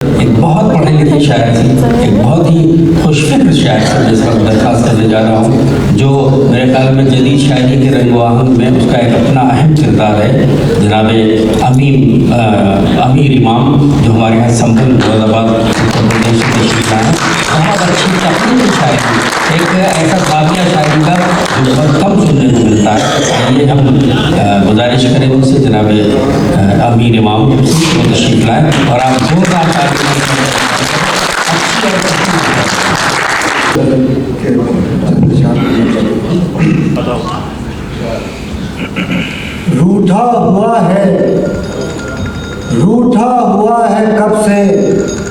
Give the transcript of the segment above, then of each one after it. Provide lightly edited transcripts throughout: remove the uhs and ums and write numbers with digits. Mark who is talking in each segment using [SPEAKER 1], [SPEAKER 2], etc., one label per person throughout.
[SPEAKER 1] एक बहुत पढ़े लिखे शायर थी, एक बहुत ही खुशफिक्र शायर से मैं इस वक्त दरख्वास्त करने जा रहा हूँ, जो मेरे ख्याल में जदीद शायरी के रंग में उसका एक अपना अहम किरदार है। जनाब अमीर इमाम, जो हमारे यहाँ संभल मुरादाबाद उत्तर प्रदेश से तशरीफ लाए हैं। बहुत अच्छी तकनीकी शायरी, एक ऐसा काव्य शायरी का जो बहुत कम सुनने को मिलता है। आइए हम गुजारिश करें उनसे, जनाब अमीर इमाम तशरीफ लाए और आप जोरदार शायरी
[SPEAKER 2] रूठा हुआ है कब से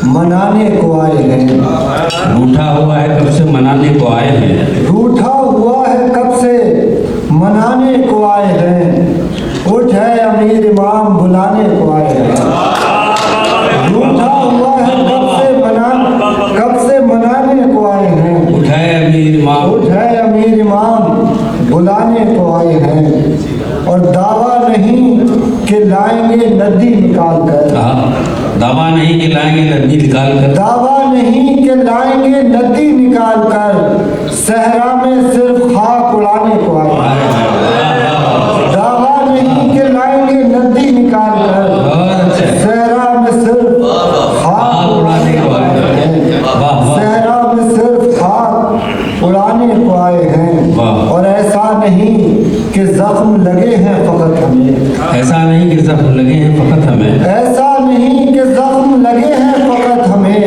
[SPEAKER 2] मनाने को आए हैं।
[SPEAKER 1] रूठा हुआ है कब से मनाने को आए हैं।
[SPEAKER 2] रूठा हुआ है कब से मनाने को आए हैं। उठ है अमीर इमाम बुलाने को आए हैं। रूठा हुआ है कब से मनाने को आए हैं।
[SPEAKER 1] उठ है अमीर इमाम,
[SPEAKER 2] उठ है अमीर इमाम बुलाने को आए हैं। और दावा नहीं कि लाएंगे नदी निकाल कर।
[SPEAKER 1] दावा नहीं कि लाएंगे नदी निकाल कर।
[SPEAKER 2] दावा नहीं कि लाएंगे नदी निकाल कर। सहरा में सिर्फ खाक उड़ाने को आए हैं। दावा नहीं कि लाएंगे नदी निकाल कर। सहरा में सिर्फ खाक उड़ाने को आए हैं। सहरा में सिर्फ खाक उड़ाने को आए हैं। और ऐसा नहीं कि जख्म लगे हैं फकत हमें।
[SPEAKER 1] ऐसा नहीं कि जख्म लगे हैं फकत हमें।
[SPEAKER 2] ऐसा नहीं कि जख्म लगे हैं फकत हमें।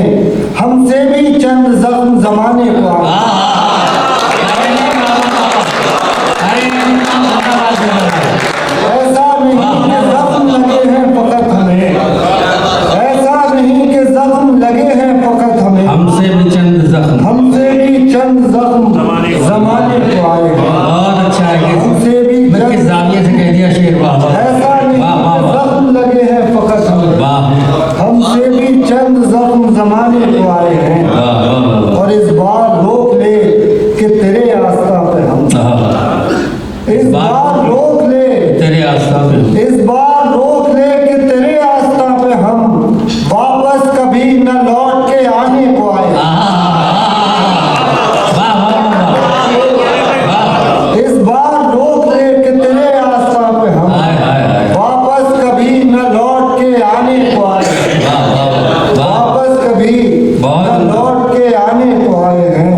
[SPEAKER 2] हमसे भी चंद जख्म जमाने को आए। ऐसा नहीं कि जख्म लगे हैं फकत हमें। ऐसा नहीं कि जख्म लगे हैं फकत हमें।
[SPEAKER 1] हमसे भी चंद जख्म,
[SPEAKER 2] हमसे भी चंद जख्म जमाने को आए हैं।
[SPEAKER 1] बहुत अच्छा है।
[SPEAKER 2] हमसे भी
[SPEAKER 1] किस जाविये से कह दिया शेर। वाह
[SPEAKER 2] ऐसा नहीं कि जख्म लगे हैं फकत हमें।
[SPEAKER 1] वाह।
[SPEAKER 2] हमसे भी चंद जख्म जमाने को आए हैं। और इस बार रोक ले कि तेरे आस्था पे हम। इस बार रोक ले
[SPEAKER 1] तेरे आस्था पे।
[SPEAKER 2] इस बार रोक ले कि तेरे आस्था पे हम वापस कभी न लौट के आने को आए। इस बार रोक ले कि तेरे आस्था पे हम वापस कभी न लौट के आने को आए। वापस कभी न लौट के आने को आए हैं।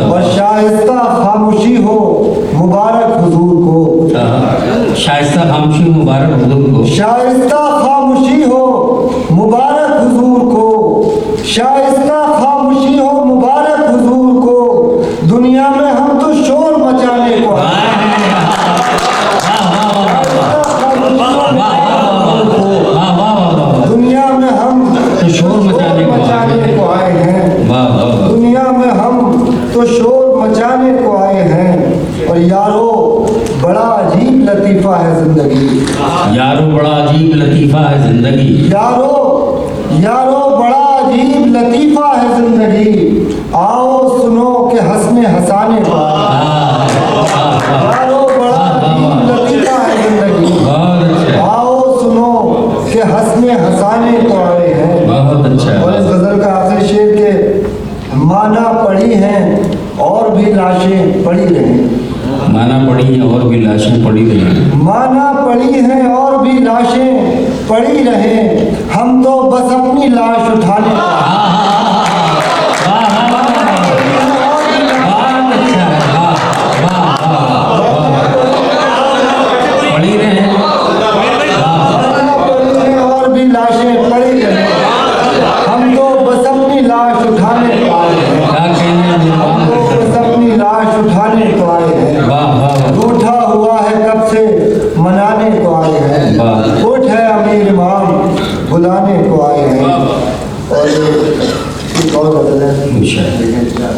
[SPEAKER 2] और शाइस्ता खामोशी हो मुबारक हुजूर को।
[SPEAKER 1] शाइस्ता खामोशी मुबारक हुजूर को।
[SPEAKER 2] शाइस्ता खामोशी हो मुबारक हुजूर को। शाइस्ता खामोशी हो मुबारक हुजूर को। दुनिया में हम तो शोर मचाने को आए। दुनिया में हम
[SPEAKER 1] तो शोर
[SPEAKER 2] मचाने को आए हैं। दुनिया में हम तो शोर मचाने को आए हैं। और यारो बड़ा अजीब लतीफ़ा है जिंदगी।
[SPEAKER 1] यारो बड़ा अजीब लतीफ़ा है जिंदगी।
[SPEAKER 2] यारो बड़ा अजीब लतीफ़ा है जिंदगी। आओ सुनो के हंसने हंसाने को आए। यारो बड़ा अजीब लतीफ़ा है जिंदगी। आओ सुनो के हंसने हंसाने को आए हैं।
[SPEAKER 1] बहुत अच्छा।
[SPEAKER 2] और इस गजल का आखिरी शेर के माना पड़ी हैं और भी लाशें पड़ी रहें।
[SPEAKER 1] माना पड़ी हैं और भी लाशें पड़ी रही।
[SPEAKER 2] माना पड़ी हैं और भी लाशें पड़ी रहें। हम तो बस अपनी लाश उठाने
[SPEAKER 1] पड़ी रहे।
[SPEAKER 2] और भी लाशें पड़ी रहें। हम तो बस अपनी लाश उठाने को आए हैं। हम तो बस अपनी लाश उठाने को आए हैं। रूठा हुआ है कब से मनाने को आए हैं। उठ है अमीर इमाम बुलाने को आए हैं। और एक और गजल है,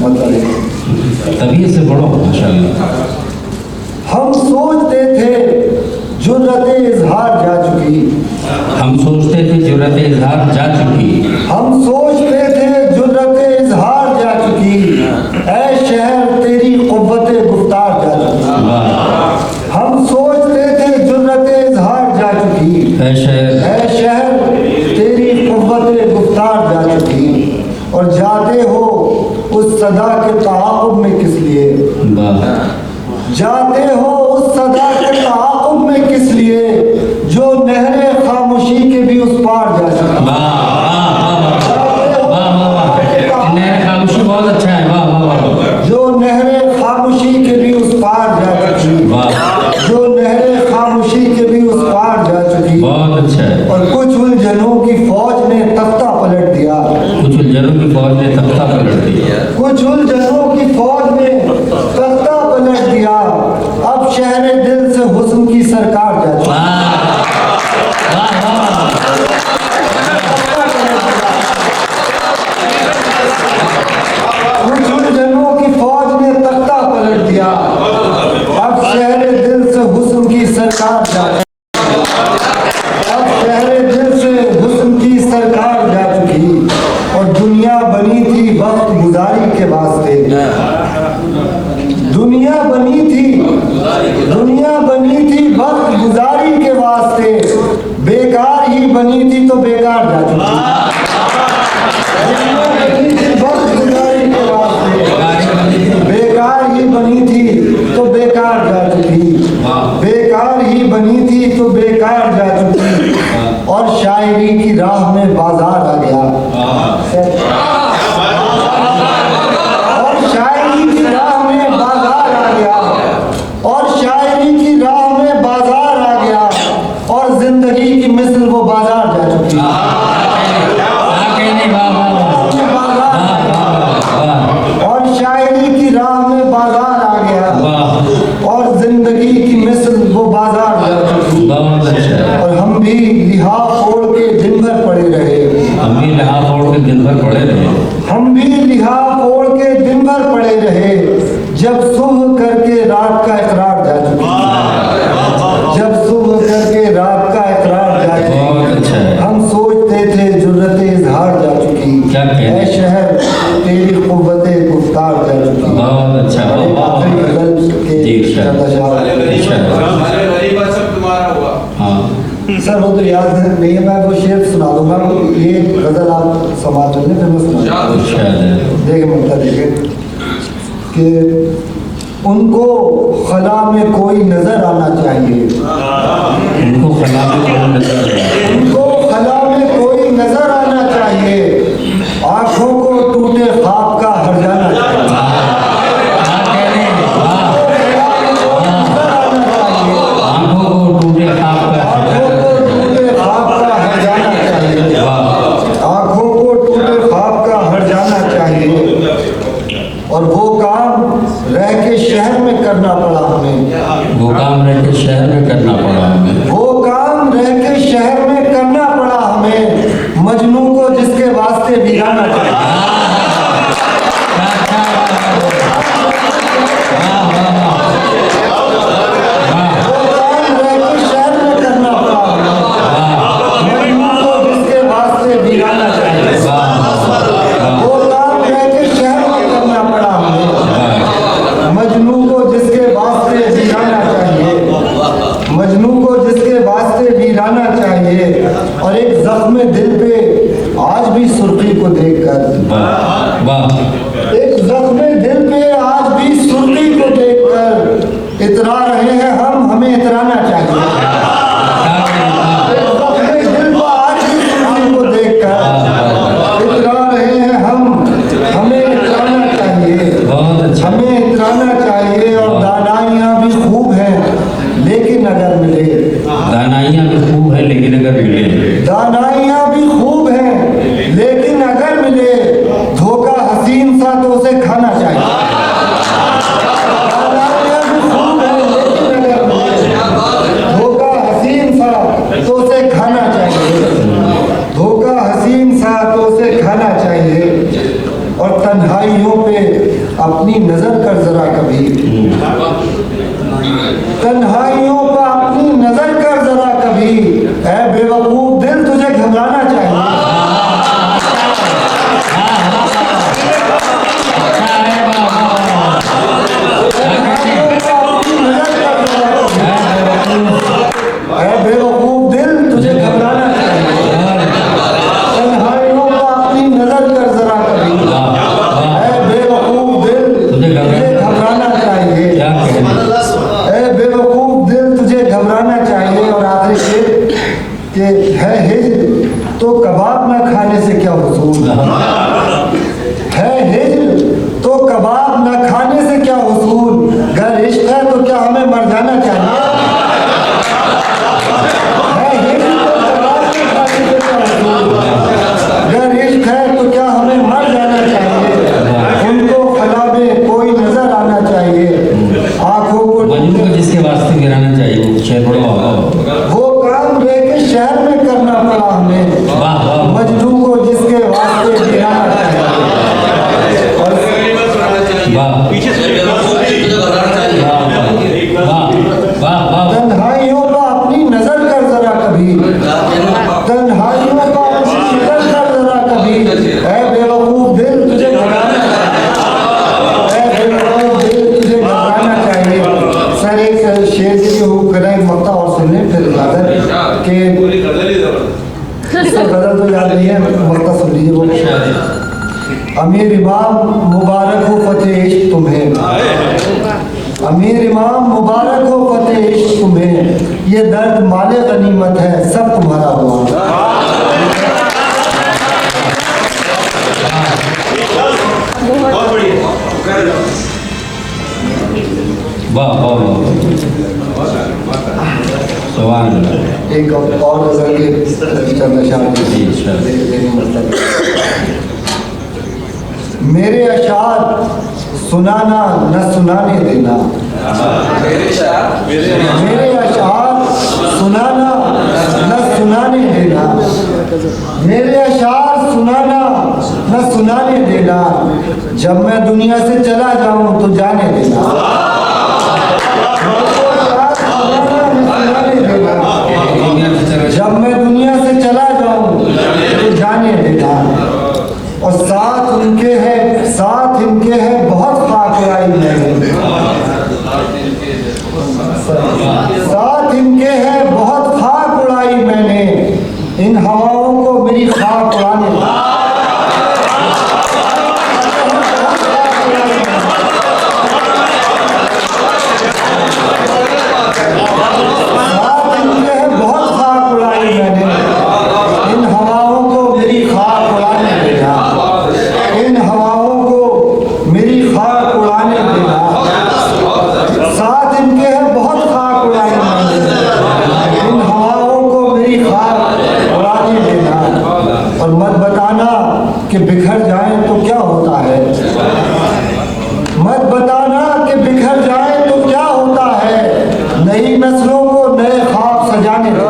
[SPEAKER 2] मतलब
[SPEAKER 1] तबीयत से बड़ो माशाल्लाह।
[SPEAKER 2] हम सोचते थे जुर्रत इजहार जा चुकी।
[SPEAKER 1] हम सोचते थे जुर्रत इजहार जा चुकी।
[SPEAKER 2] हम सोचते थे जुर्रत इजहार जा चुकी। ऐ शहर तेरी कुव्वत गुफ्तार जा चुकी। हम सोचते थे जुर्रत इजहार जा चुकी।
[SPEAKER 1] ऐ शहर
[SPEAKER 2] तेरी कुव्वत गुफ्तार जा सदा के ताक़ुब में किस लिए,
[SPEAKER 1] वाह
[SPEAKER 2] जाते हो उस सदा के ताक़ुब में किस लिए, जो नहरे खामोशी के भी उस पार जा सके।
[SPEAKER 1] खामोशी बहुत अच्छा है। वाह वाह वाह।
[SPEAKER 2] जो नहरे खामोशी के भी उस पार जा चुकी, जो नहरे खामोशी के भी उस पार जा चुकी।
[SPEAKER 1] बहुत अच्छा है।
[SPEAKER 2] और कुछ उलझनों की फौज ने तख्ता पलट दिया,
[SPEAKER 1] कुछ उलझनों की फौज ने तख्ता पलट दिया,
[SPEAKER 2] कुछ उलझनों की फौज ने तख्ता पलट दिया। अब शहरे दिल से हुस्न की सरकार जा चुकी। कुछ उलझनों की फौज ने तख्ता पलट दिया, अब शहरे दिल से हुस्न की सरकार जा चुकी। अब शहरे दिल से हुस्न की सरकार जा चुकी। और दुनिया बनी थी वक्त गुजारी के वास्ते, दुनिया बनी थी वक्त गुजारी के वास्ते, बेकार ही बनी थी तो बेकार जा चुकी। दुनिया बनी थी वक्त गुजारी के वास्ते, बेकार ही बनी थी तो बेकार जा चुकी, बेकार ही बनी थी तो बेकार जा चुकी। और शायरी की राह में बाजार आ गया, और शायरी की राह में बाजार आ गया, और शायरी की राह में बाजार आ गया। और जिंदगी की मिसल वो बाजार जा चुकी, और शायरी की राह में बाजार आ गया, और जिंदगी की मिसल वो बाजार जा चुकी। और हम भी लिहाफ ओढ़ के दिन भर पड़े रहे,
[SPEAKER 1] हम भी लिहाफ ओढ़ के दिन भर पड़े रहे,
[SPEAKER 2] हम भी लिहाफ ओढ़ के दिन भर पड़े रहे। जब सुबह करके रात का इकरार जा चुकी, जब सुबह करके रात का इकरार जा चुकी। हम सोचते थे जुर्रते इजहार जा चुकी, ऐ शहर तेरी कुव्वते गुफ्तार जा चुकी।
[SPEAKER 1] बहुत अच्छा।
[SPEAKER 2] आखिरी गजल के सर वो तो याद नहीं है, मैं वो शेर सुना दूंगा। ये गजल आप समाज में फिर मैं सुना देखे मतलब देखे कि उनको खला में कोई नजर आना चाहिए,
[SPEAKER 1] उनको खला में कोई नजर,
[SPEAKER 2] उनको खला में कोई नजर आना चाहिए। आंखों को टूटे ख्वाब का हर जाना चाहिए,
[SPEAKER 1] आंखों को टूटे ख्वाब का,
[SPEAKER 2] आंखों को टूटे ख्वाब का हर जाना चाहिए। और वो काम रह के शहर में करना पड़ा हमें,
[SPEAKER 1] वो काम रह के शहर में करना पड़ा हमें,
[SPEAKER 2] वो काम रह के शहर में करना पड़ा हमें। मजनू को जिसके वास्ते वीराना चाहिए, और एक जख्म दिल पे आज भी सुर्खी को देखकर, एक जख्म दिल पे आज भी सुर्खी को देखकर इतरा रहे हैं हम, हमें इतराना चाहिए। एक जख्म दिल पे आज भी सुर्खी को देखकर इतरा रहे हैं हम, हमें इतराना चाहिए, हमें इतराना चाहिए। और दानाइयाँ भी खूब हैं लेकिन अगर मिले,
[SPEAKER 1] दानाइयाँ भी खूब है लेकिन अगर मिले,
[SPEAKER 2] दानाइयाँ भी खूब हैं लेकिन अगर मिले, धोखा हसीन सा तो उसे खाना चाहिए। दानाइयाँ भी खूब हैं लेकिन अगर मिले, धोखा हसीन सा तो उसे खाना चाहिए, धोखा हसीन सा तो उसे खाना चाहिए। और तन्हाइयों पे अपनी नजर कर जरा कभी, तन्हाइयों पर अपनी नजर कर जरा कभी, ऐ बेवकूफ दिल तुझे घबराना चाहिए। ऐ बेवकूफ दिल तुझे घबराना चाहिए, तन्हाइयों पर अपनी नजर कर जरा कभी, ऐ बेवकूफ क्या हुसूल है हिज्र तो कबाब न खाने से क्या हुसूल, अगर इश्क है तो क्या हमें मर जाना चाहिए, है हिज्र तो कबाब न खाने से क्या हुसूल, अगर इश्क है तो क्या हमें मर जाना चाहिए, उनको खला में कोई नजर आना चाहिए, आंखों को
[SPEAKER 1] मजनू को जिसके वास्ते गिराना चाहिए वो शेर बड़ा होगा।
[SPEAKER 2] वो काम रह के शहर में करना पड़ा हमें,
[SPEAKER 1] वाह वाह
[SPEAKER 2] मजनू को जिसके वास्ते गिराना चाहिए।
[SPEAKER 1] वाह वाह वाह
[SPEAKER 2] तन्हाइयों पर अपनी नजर कर जरा कभी, तन्हाइयों पर अपनी नजर कर जरा कभी, ऐ बेवकूफ दिल तुझे घबराना चाहिए, ऐ बेवकूफ दिल तुझे घबराना चाहिए। सर एक शेर की हो गला एक मक्ता और सुन लें फिर इजाजत के गजल तो याद नहीं है, मक्ता सुन लीजिए। वो अमीर इमाम मुबारक हो फतेह इश्क तुम्हें, अमीर इमाम मुबारक हो फतेह इश्क तुम्हें, ये दर्द माले गनीमत है सब तुम्हारा हुआ।
[SPEAKER 1] वाह वाह सुभान अल्लाह।
[SPEAKER 2] एक और गजल के चंद अशार मेरे अशार सुनाना न सुनाने देना, मेरे अशार सुनाना न सुनाने देना, मेरे अशार सुनाना न सुनाने देना, जब मैं दुनिया से चला जाऊं तो जाने देना, जब मैं दुनिया से चला जाऊं तो जाने देना। और साथ उनके है साथ इनके है बहुत खाक उड़ाई मैंने, साथ इनके है बहुत खाक उड़ाई मैंने, इन हवाओं को मेरी खाक उड़ाने दो। साथ इनके है बहुत खाक उड़ाई मैंने, इन हवाओं को मेरी खाक उड़ाने देना, इन हवाओं को मेरी खाक उड़ाने देना। साथ इनके है बहुत खाक उड़ाई मैंने, इन हवाओं को मेरी खाक उड़ाने देना। और मत बताना कि बिखर जाए तो क्या होता है, मत बताना कि बिखर जाए तो क्या होता है, नई नस्लों को नए ख्वाब सजाने दो।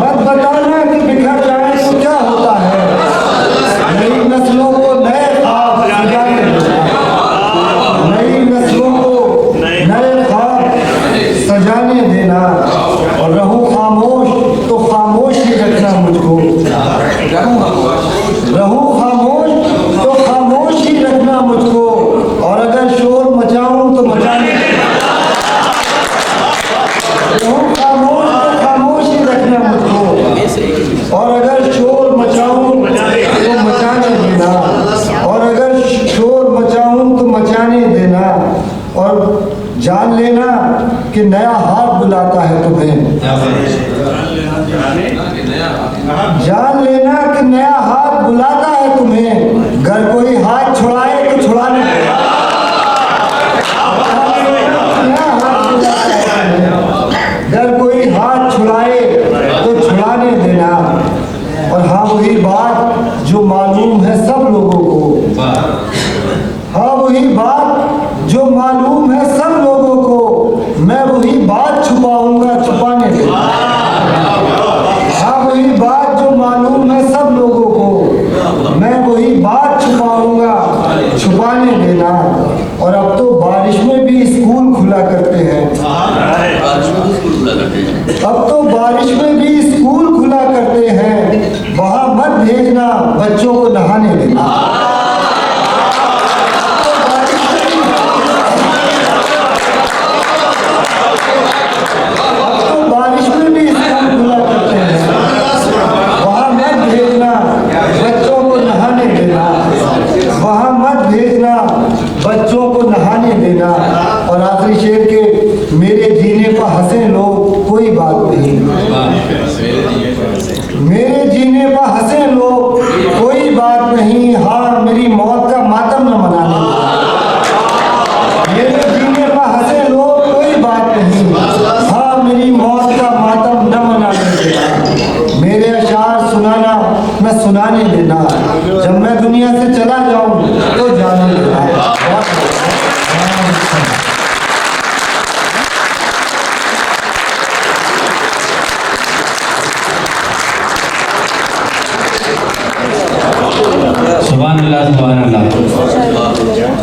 [SPEAKER 2] मत बताना कि बिखर जाए तो क्या होता है, नई नस्लों को नए ख्वाब सजाने देना, नई नस्लों को नए ख्वाब सजाने देना। और रहूं खामोश तो खामोश ही रखना मुझको, रहूं खामोश तो खामोश ही रखना मुझको, और अगर शोर मचाऊं तो मचाने देना, रहूं खामोश तो खामोश ही रखना मुझको, और अगर शोर मचाऊं तो मचाने देना, और अगर शोर मचाऊं तो मचाने देना। और जान लेना कि नया हाथ बुलाता है तुम्हें, जान लेना कि नया हाथ बुलाता है तुम्हें, अगर कोई हाथ छुड़ाए तो छुड़ाने देना, नया हाथ बुलाता है तुम्हें, अगर कोई हाथ छुड़ाए तो छुड़ाने देना। और हाँ वही बात जो मालूम है सब लोगों को, हाँ वही बात जो मालूम है सब लोगों को, मैं वही बात छुपाऊंगा छुपाने देना, हाँ वही बात जो मालूम है सब लोगों को, मैं वही बात छुपाऊंगा छुपाने देना। और अब तो बारिश में भी स्कूल खुला करते हैं, अब तो बारिश में भी स्कूल खुला करते हैं, वहां मत भेजना बच्चों को नहाने देना। अब तो बारिश में भी स्कूल खुला करते हैं, वहां मत भेजना बच्चों को नहाने बच्चों को नहाने देना। और आखिरी शेर के मेरे जीने पर हंसे लोग कोई बात नहीं, मेरे जीने पर हंसे लोग कोई बात नहीं, हाँ मेरी मौत का मातम न मनाने, मेरे जीने पर हंसे लोग कोई बात नहीं, हाँ मेरी मौत का मातम न मनाने देना, मेरे अशार सुनाना मैं सुनाने देना, जब मैं दुनिया से चला जाऊं तो जाने देना।
[SPEAKER 1] सुभान अल्लाह, सुभान अल्लाह।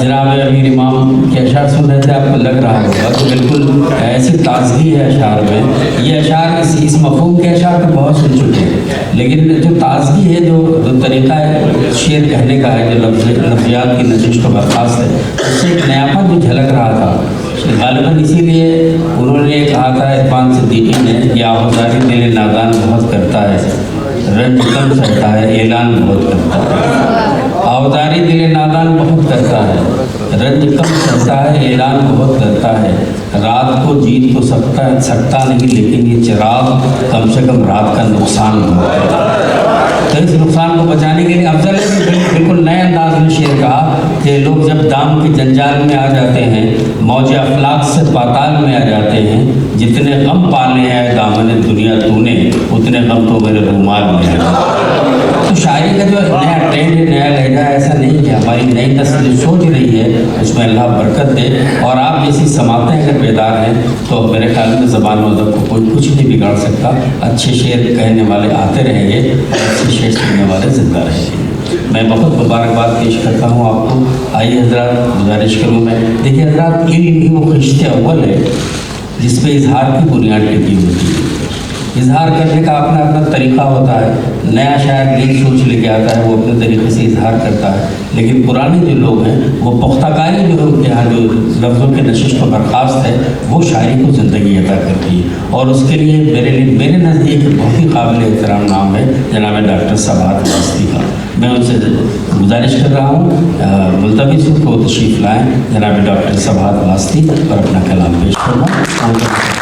[SPEAKER 1] जनाब अमीर इमाम के अशार सुन रहे थे, आपको लग रहा होगा तो बिल्कुल ऐसी ताजगी है अशार में। ये अशार इस मफहूम के अशार तो बहुत सुन चुके हैं, लेकिन जो ताजगी है, जो तरीका है शेर कहने का है, जो लफ्ज़ियात की नशिश को बर्खास्त है, उससे एक नयापन जो झलक रहा था। गालिबन इसीलिए उन्होंने कहा था इरफान सिद्दीकी ने कि आवाज़ारी दिल नादान बहुत करता है, रंज कम सहता है, ऐलान बहुत करता है। आवाज़ारी दिल नादान बहुत करता है, रंज कम सहता है, ऐलान बहुत करता है। रात को जीत तो सकता नहीं, लेकिन ये चिराग कम से कम रात का नुकसान बहुत करता है। तो इस नुकसान को बचाने के लिए अफजल ने बिल्कुल नए अंदाज में शेर कहा कि लोग जब दाम के जंजाल में आ जाते हैं, मौज अफलाक से पाताल में आ जाते हैं, जितने गम पाले हैं दामन दुनिया तूने, उतने गम तो मेरे रुमाल में है। तो शायरी का जो नया ट्रेंड है, नया लहजा, ऐसा नहीं है। हमारी नई नस्ल जो सोच रही है उसमें अल्लाह बरकत दे, और आप जैसी समातें अगर बेदार हैं तो मेरे ख्याल में ज़बान व अदब को कोई कुछ नहीं बिगाड़ सकता। अच्छे शेर कहने वाले आते रहेंगे, अच्छे शेर सुनने वाले जिंदा रहेंगे। मैं बहुत मुबारकबाद पेश करता हूँ आपको। आइए हजरात, गुजारिश करूँ मैं, देखिए हजरात, इल्म ही वो रिश्ते अव्वल है जिस पे इजहार की बुनियाद टिकी होती है। इजहार करने का अपना अपना तरीक़ा होता है। नया शायर नई सोच लेके आता है, वो अपने तरीक़े से इजहार करता है, लेकिन पुराने जो लोग हैं वो पुख्ताकारी जो है उनके यहाँ जो लफ्ज़ों के नशिश पर बर्खास्त है, वो शायरी को ज़िंदगी अता करती है। और उसके लिए मेरे नज़दीक बहुत ही काबिल एहतराम नाम है जनाब डॉक्टर सबात वास्ती का। मैं उनसे गुजारिश कर रहा हूँ मुल्तमिस को तशरीफ़ लाएँ जनाब डॉक्टर सबात वास्ती और अपना कलाम पेश करना।